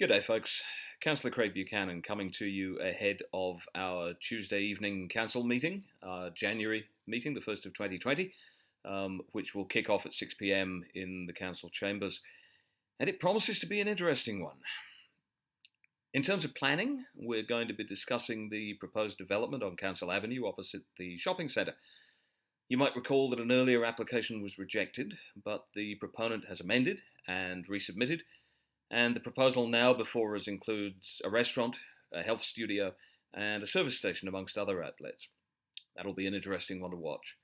G'day, folks. Councillor Craig Buchanan coming to you ahead of our Tuesday evening council meeting, January meeting, the 1st of 2020, which will kick off at 6 p.m. in the council chambers. And it promises to be an interesting one. In terms of planning, we're going to be discussing the proposed development on Council Avenue opposite the shopping centre. You might recall that an earlier application was rejected, but the proponent has amended and resubmitted, and the proposal now before us includes a restaurant, a health studio, and a service station, amongst other outlets. That'll be an interesting one to watch.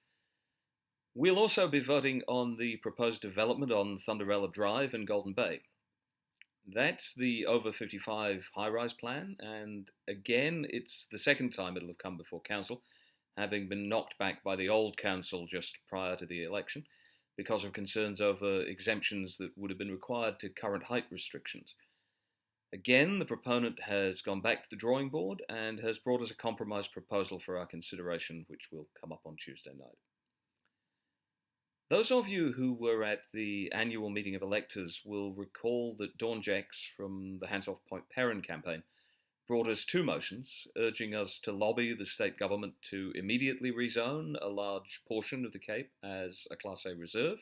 We'll also be voting on the proposed development on Thunderella Drive in Golden Bay. That's the over 55 high-rise plan, and again, it's the second time it'll have come before council, having been knocked back by the old council just prior to the election, because of concerns over exemptions that would have been required to current height restrictions. Again, the proponent has gone back to the drawing board and has brought us a compromise proposal for our consideration, which will come up on Tuesday night. Those of you who were at the annual meeting of electors will recall that Dawn Jacks from the Hands Off Point Perrin campaign brought us two motions urging us to lobby the state government to immediately rezone a large portion of the Cape as a Class A reserve,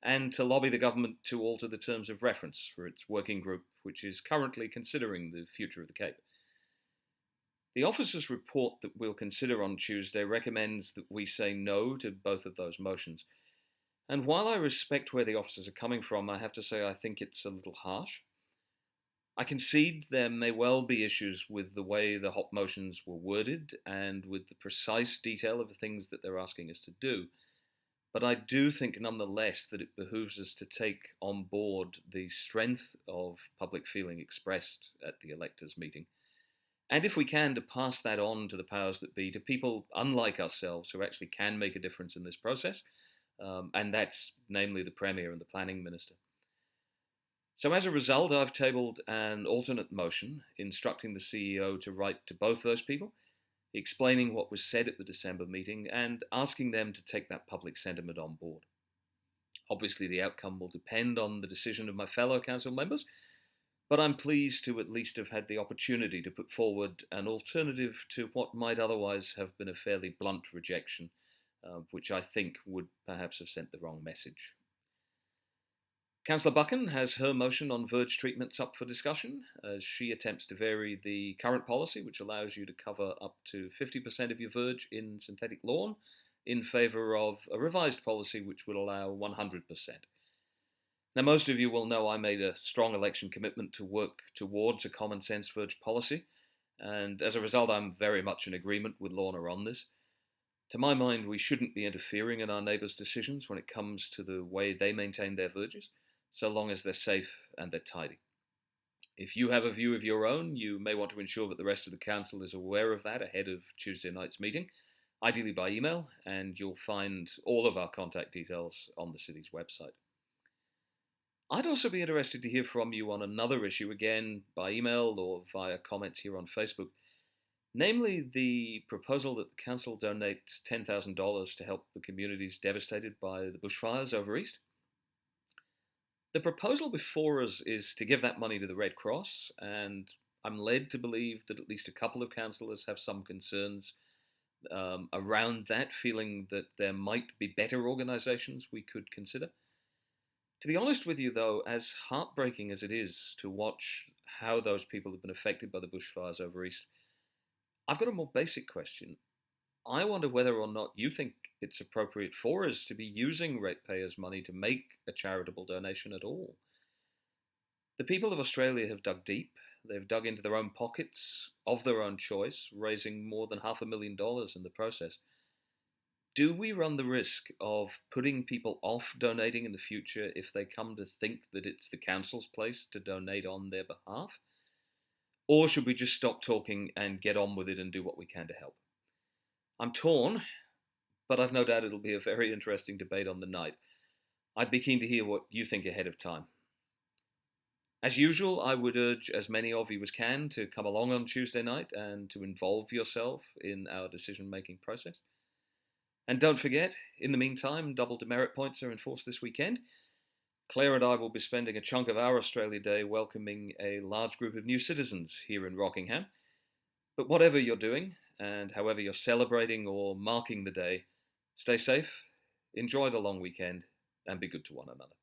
and to lobby the government to alter the terms of reference for its working group, which is currently considering the future of the Cape. The officer's report that we'll consider on Tuesday recommends that we say no to both of those motions. And while I respect where the officers are coming from, I have to say I think it's a little harsh. I concede there may well be issues with the way the HOP motions were worded and with the precise detail of the things that they're asking us to do, but I do think nonetheless that it behooves us to take on board the strength of public feeling expressed at the electors' meeting, and if we can, to pass that on to the powers that be, to people unlike ourselves who actually can make a difference in this process, and that's namely the Premier and the Planning Minister. So as a result, I've tabled an alternate motion instructing the CEO to write to both those people, explaining what was said at the December meeting and asking them to take that public sentiment on board. Obviously, the outcome will depend on the decision of my fellow council members, but I'm pleased to at least have had the opportunity to put forward an alternative to what might otherwise have been a fairly blunt rejection, which I think would perhaps have sent the wrong message. Councillor Buchan has her motion on verge treatments up for discussion, as she attempts to vary the current policy, which allows you to cover up to 50% of your verge in synthetic lawn, in favour of a revised policy which would allow 100%. Now, most of you will know I made a strong election commitment to work towards a common sense verge policy, and as a result, I'm very much in agreement with Lorna on this. To my mind, we shouldn't be interfering in our neighbours' decisions when it comes to the way they maintain their verges, so long as they're safe and they're tidy. If you have a view of your own, you may want to ensure that the rest of the council is aware of that ahead of Tuesday night's meeting, ideally by email, and you'll find all of our contact details on the city's website. I'd also be interested to hear from you on another issue, again by email or via comments here on Facebook, namely the proposal that the council donates $10,000 to help the communities devastated by the bushfires over east. The proposal before us is to give that money to the Red Cross, and I'm led to believe that at least a couple of councillors have some concerns around that, feeling that there might be better organisations we could consider. To be honest with you, though, as heartbreaking as it is to watch how those people have been affected by the bushfires over east, I've got a more basic question. I wonder whether or not you think it's appropriate for us to be using ratepayers' money to make a charitable donation at all. The people of Australia have dug deep. They've dug into their own pockets, of their own choice, raising more than $500,000 in the process. Do we run the risk of putting people off donating in the future if they come to think that it's the council's place to donate on their behalf? Or should we just stop talking and get on with it and do what we can to help? I'm torn, but I've no doubt it'll be a very interesting debate on the night. I'd be keen to hear what you think ahead of time. As usual, I would urge as many of you as can to come along on Tuesday night and to involve yourself in our decision-making process. And don't forget, in the meantime, double demerit points are enforced this weekend. Claire and I will be spending a chunk of our Australia Day welcoming a large group of new citizens here in Rockingham. But whatever you're doing, and however you're celebrating or marking the day, stay safe, enjoy the long weekend, and be good to one another.